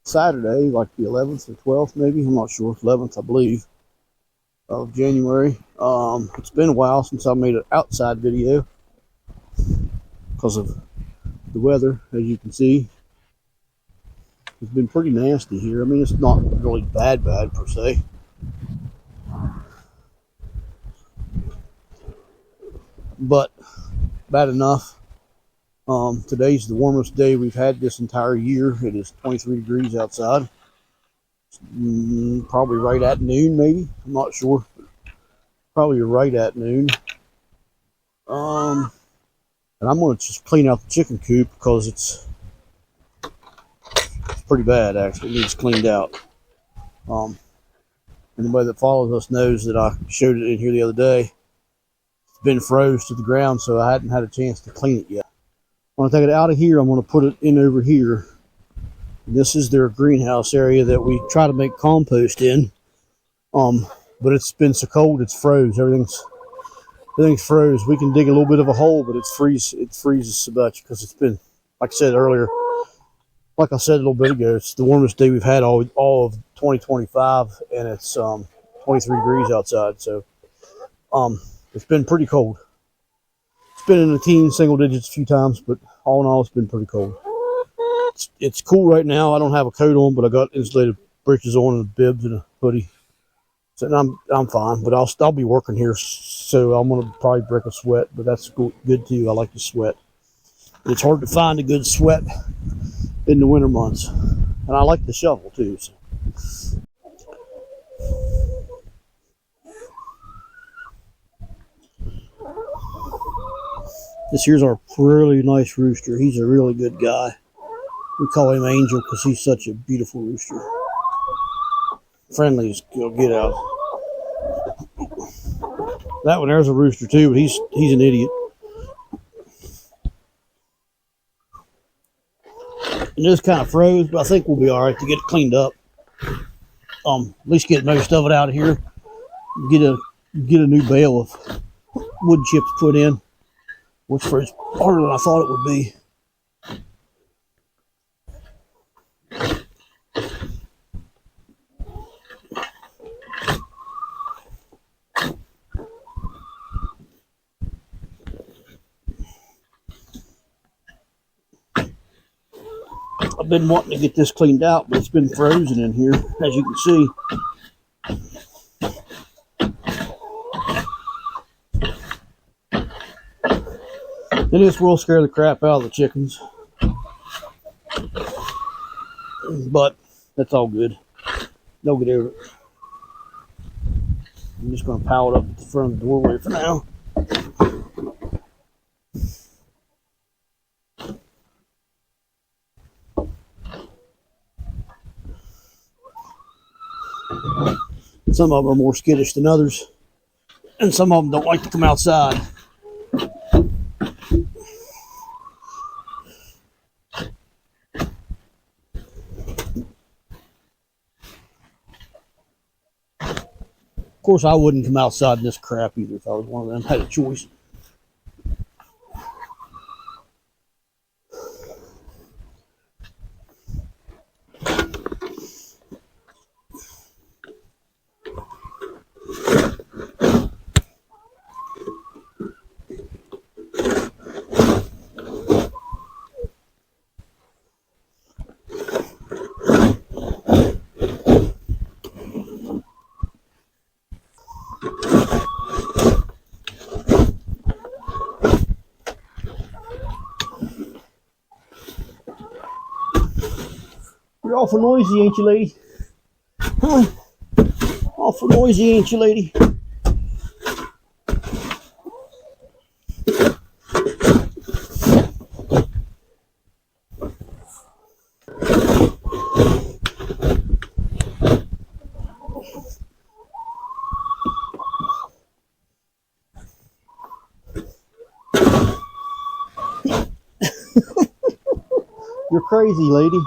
Saturday, like the 11th or 12th, maybe. I'm not sure. 11th, I believe, of January. It's been a while since I made an outside video because of the weather, as you can see. It's been pretty nasty here. I mean, it's not really bad per se. But bad enough. Today's the warmest day we've had this entire year. It is 23 degrees outside. Probably right at noon, maybe. I'm not sure. Probably right at noon. And I'm going to just clean out the chicken coop because it's pretty bad, actually. It needs cleaned out. Anybody that follows us knows that I showed it in here the other day. It's been froze to the ground, so I hadn't had a chance to clean it yet. When I take it out of here, I'm going to put it in over here. This is their greenhouse area that we try to make compost in. But it's been so cold, it's froze. Everything's froze. We can dig a little bit of a hole, but it freezes so much because it's been, like I said earlier, like I said a little bit ago, it's the warmest day we've had all of 2025, and it's 23 degrees outside. So it's been pretty cold. It's been in the teens, single digits a few times, but all in all, it's been pretty cold. It's cool right now. I don't have a coat on, but I got insulated breeches on and bibs and a hoodie. So I'm fine, but I'll be working here, so I'm gonna probably break a sweat, but that's good too. I like to sweat. It's hard to find a good sweat in the winter months, and I like to shovel too. So. This here's our really nice rooster. He's a really good guy. We call him Angel because he's such a beautiful rooster. Friendly as get out. That one there's a rooster too, but he's an idiot. And this kind of froze, but I think we'll be all right to get it cleaned up. At least get most of it out of here. Get a new bale of wood chips put in, which froze harder than I thought it would be. I've been wanting to get this cleaned out, but it's been frozen in here, as you can see. And this will scare the crap out of the chickens. But that's all good. They'll get over it. I'm just going to pile it up at the front of the doorway for now. Some of them are more skittish than others, and some of them don't like to come outside. Of course, I wouldn't come outside in this crap either if I was one of them, had a choice. You're awful noisy, ain't you, lady? Huh? Awful noisy, ain't you, lady? You're crazy, lady.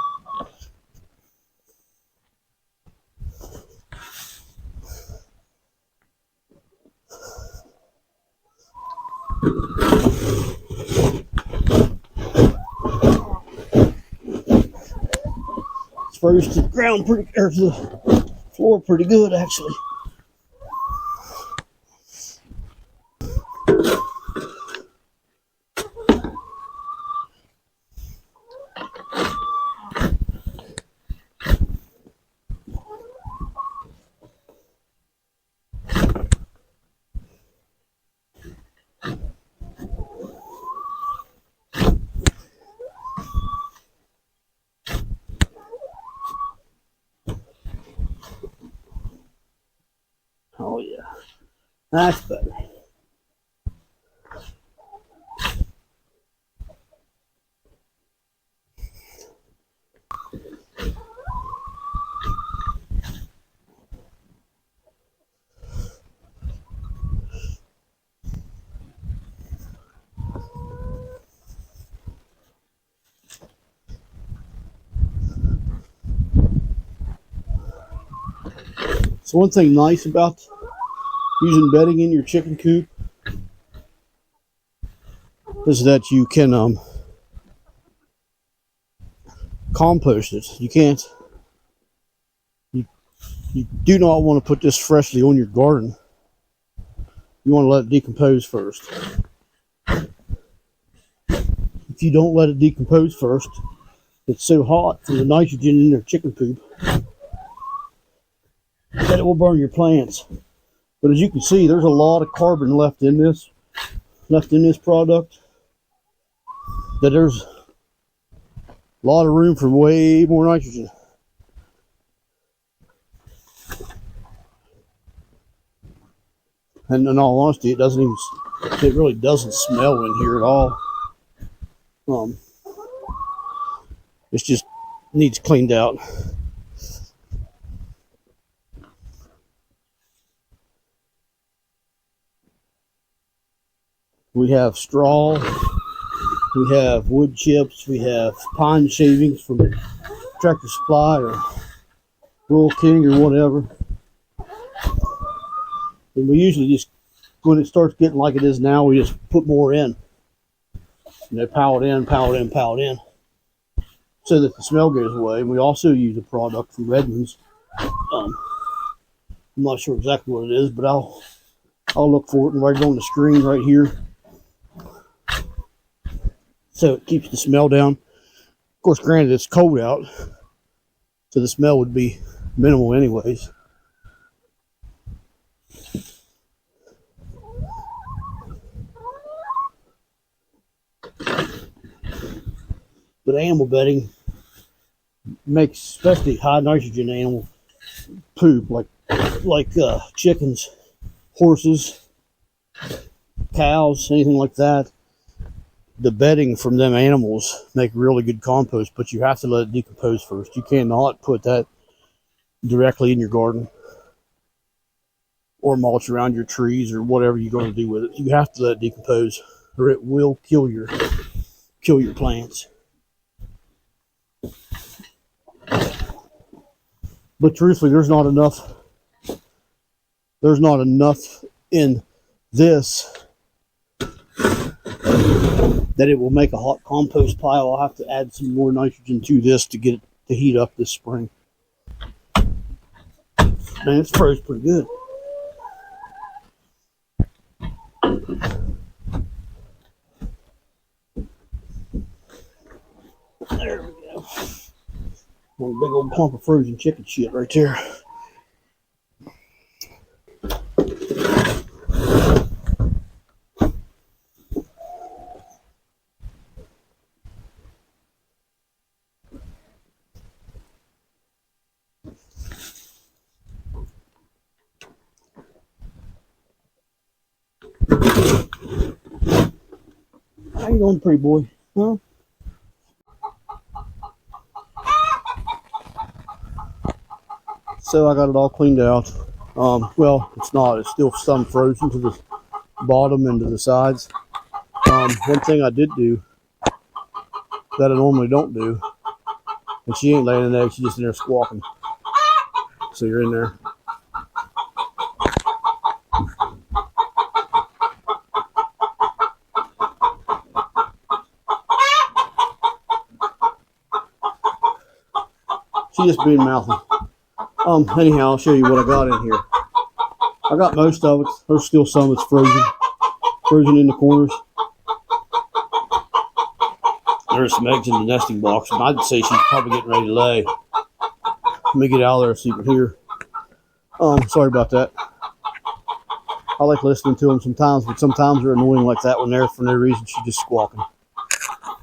froze to the ground pretty, or to the floor pretty good actually. Oh yeah, that's better. So one thing nice about using bedding in your chicken coop is that you can compost it. You can't. You do not want to put this freshly on your garden. You want to let it decompose first. If you don't let it decompose first, it's so hot from the nitrogen in your chicken coop that it will burn your plants. But as you can see, there's a lot of carbon left in this product, that there's a lot of room for way more nitrogen. And in all honesty, it really doesn't smell in here at all. It just needs cleaned out. We have straw, we have wood chips, we have pine shavings from Tractor Supply or Rural King or whatever. And we usually just, when it starts getting like it is now, we just put more in. Pile it in, so that the smell goes away. And we also use a product from Redmond's. I'm not sure exactly what it is, but I'll look for it and write it on the screen right here, so it keeps the smell down. Of course, granted, it's cold out, so the smell would be minimal anyways. But animal bedding makes especially high nitrogen animal poop, like chickens, horses, cows, anything like that. The bedding from them animals make really good compost, but you have to let it decompose first. You cannot put that directly in your garden or mulch around your trees or whatever you're going to do with it. You have to let it decompose, or it will kill your plants. But truthfully, there's not enough in this that it will make a hot compost pile. I'll have to add some more nitrogen to this to get it to heat up this spring. Man, it's froze pretty good. There we go. One big old clump of frozen chicken shit right there. How you doing, pretty boy? Huh? So I got it all cleaned out. Well, it's not. It's still some frozen to the bottom and to the sides. One thing I did do that I normally don't do, and she ain't laying an egg, she's just in there squawking. So you're in there. She just being mouthy. Anyhow, I'll show you what I got in here. I got most of it. There's still some that's frozen in the corners. There's some eggs in the nesting box, and I'd say she's probably getting ready to lay. Let me get out of there so you can hear. Sorry about that. I like listening to them sometimes, but sometimes they're annoying like that one there for no reason. She's just squawking.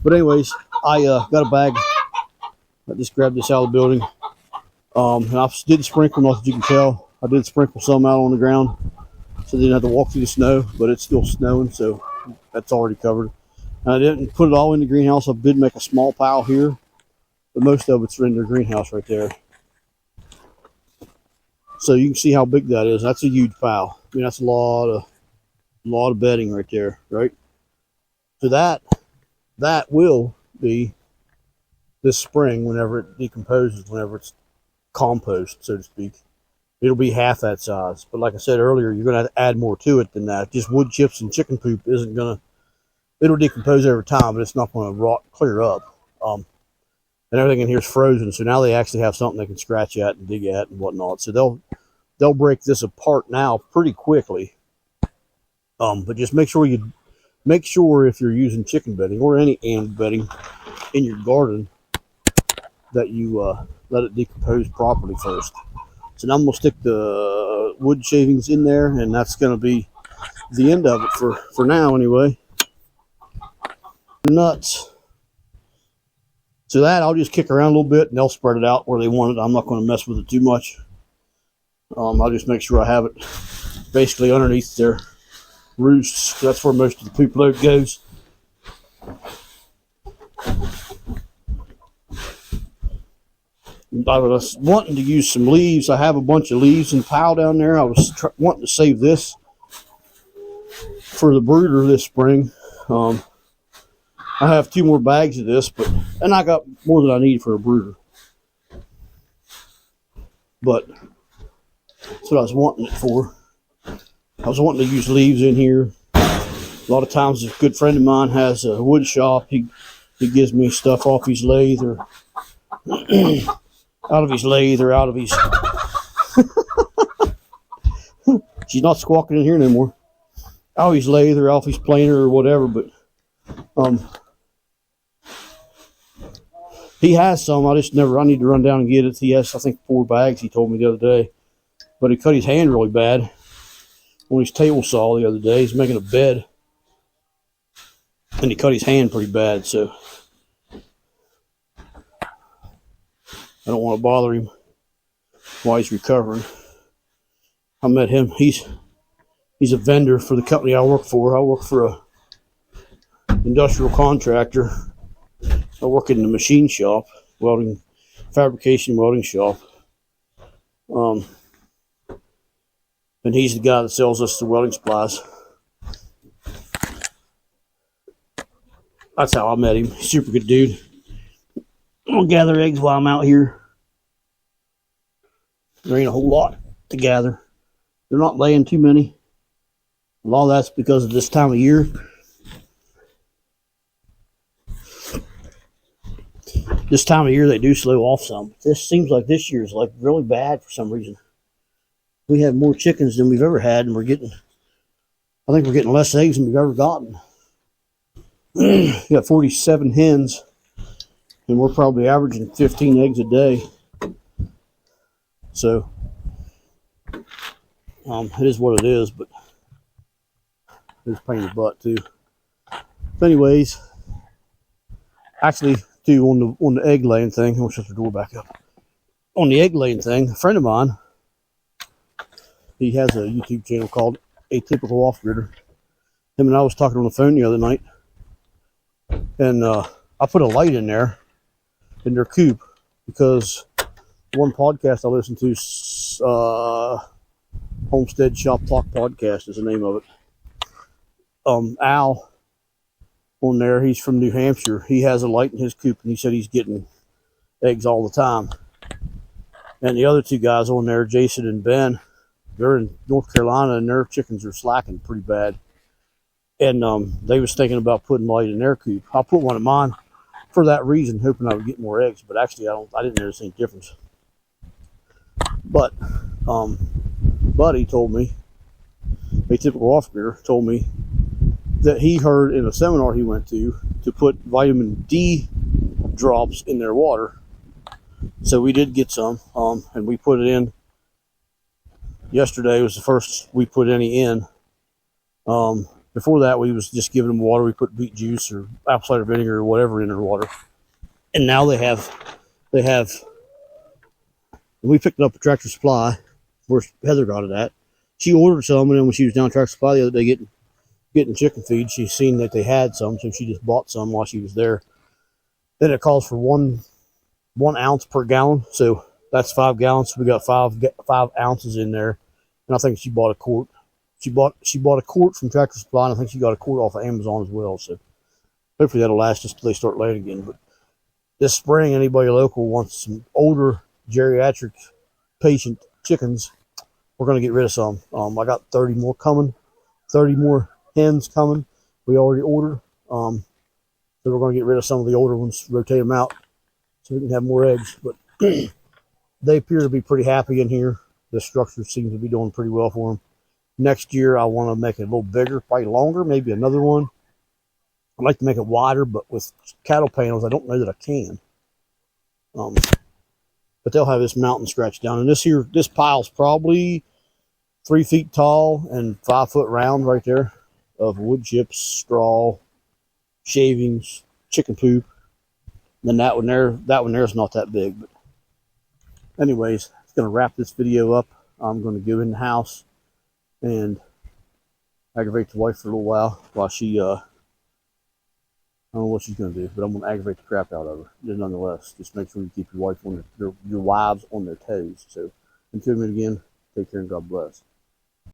But anyways, I got a bag. I just grabbed this out of the building. And I did sprinkle them, as you can tell. I did sprinkle some out on the ground, so they didn't have to walk through the snow, but it's still snowing, so that's already covered. And I didn't put it all in the greenhouse. I did make a small pile here, but most of it's in the greenhouse right there. So you can see how big that is. That's a huge pile. I mean, that's a lot of bedding right there, right? So that will be this spring whenever it decomposes, whenever it's compost, so to speak. It'll be half that size. But like I said earlier, you're going to have to add more to it than that. Just wood chips and chicken poop isn't going to, it'll decompose over time, but it's not going to rot clear up. And everything in here is frozen, so now they actually have something they can scratch at and dig at and whatnot. So they'll break this apart now pretty quickly. But just make sure if you're using chicken bedding or any animal bedding in your garden that you let it decompose properly first. So now I'm going to stick the wood shavings in there, and that's going to be the end of it for now anyway. Nuts. So that I'll just kick around a little bit and they'll spread it out where they want it. I'm not going to mess with it too much. I'll just make sure I have it basically underneath their roosts. That's where most of the poop load goes. I was wanting to use some leaves. I have a bunch of leaves in the pile down there. I was wanting to save this for the brooder this spring. I have 2 more bags of this, and I got more than I need for a brooder. But that's what I was wanting it for. I was wanting to use leaves in here. A lot of times, a good friend of mine has a wood shop. He gives me stuff off his lathe or out of his lathe or out of his. She's not squawking in here no more. Out of his lathe or off his planer or whatever, but he has some. I need to run down and get it. He has, I think, 4 bags, he told me the other day. But he cut his hand really bad on his table saw the other day. He's making a bed. And he cut his hand pretty bad, so I don't want to bother him while he's recovering. I met him. He's a vendor for the company I work for. I work for a industrial contractor. I work in the machine shop, fabrication welding shop. And he's the guy that sells us the welding supplies. That's how I met him. Super good dude. I'm gonna gather eggs while I'm out here. There ain't a whole lot to gather. They're not laying too many. A lot of that's because of this time of year. This time of year they do slow off some. This seems like this year is like really bad for some reason. We have more chickens than we've ever had, and I think we're getting less eggs than we've ever gotten. We got 47 hens, and we're probably averaging 15 eggs a day. So, it is what it is, but it's a pain in the butt too. But anyways, actually, too, on the egg laying thing, I'm gonna shut the door back up. On the egg laying thing, a friend of mine, he has a YouTube channel called Atypical Off-Gridder. Him and I was talking on the phone the other night, and I put a light in their coop because one podcast I listened to, Homestead Shop Talk Podcast is the name of it. Al on there, he's from New Hampshire. He has a light in his coop, and he said he's getting eggs all the time. And the other 2 guys on there, Jason and Ben, they're in North Carolina, and their chickens are slacking pretty bad. And they was thinking about putting light in their coop. I put one in mine for that reason, hoping I would get more eggs. But actually, I didn't notice any difference. But Buddy told me, a typical off grader told me that he heard in a seminar he went to put vitamin D drops in their water. So we did get some, and we put it in. Yesterday was the first we put any in. Before that, we was just giving them water. We put beet juice or apple cider vinegar or whatever in their water. And now they have. We picked it up at Tractor Supply, where Heather got it at. She ordered some, and then when she was down at Tractor Supply the other day getting chicken feed, she seen that they had some, so she just bought some while she was there. Then it calls for one ounce per gallon, so that's 5 gallons. So we got 5 ounces in there, and I think she bought a quart. She bought a quart from Tractor Supply, and I think she got a quart off of Amazon as well. So hopefully that'll last us till they start laying again. But this spring, anybody local wants some older geriatric patient chickens, we're going to get rid of some. I got 30 more coming, 30 more hens coming. We already ordered. So we're going to get rid of some of the older ones, rotate them out so we can have more eggs. But they appear to be pretty happy in here. The structure seems to be doing pretty well for them. Next year, I want to make it a little bigger, probably longer, maybe another one. I'd like to make it wider, but with cattle panels, I don't know that I can. But they'll have this mountain scratched down. And this pile's probably 3 feet tall and 5 foot round right there of wood chips, straw, shavings, chicken poop. Then that one there is not that big. But anyways, it's going to wrap this video up. I'm going to go in the house and aggravate the wife for a little while she, I don't know what she's going to do, but I'm going to aggravate the crap out of her. Just nonetheless, just make sure you keep your wives on their toes. So until we meet again, take care and God bless.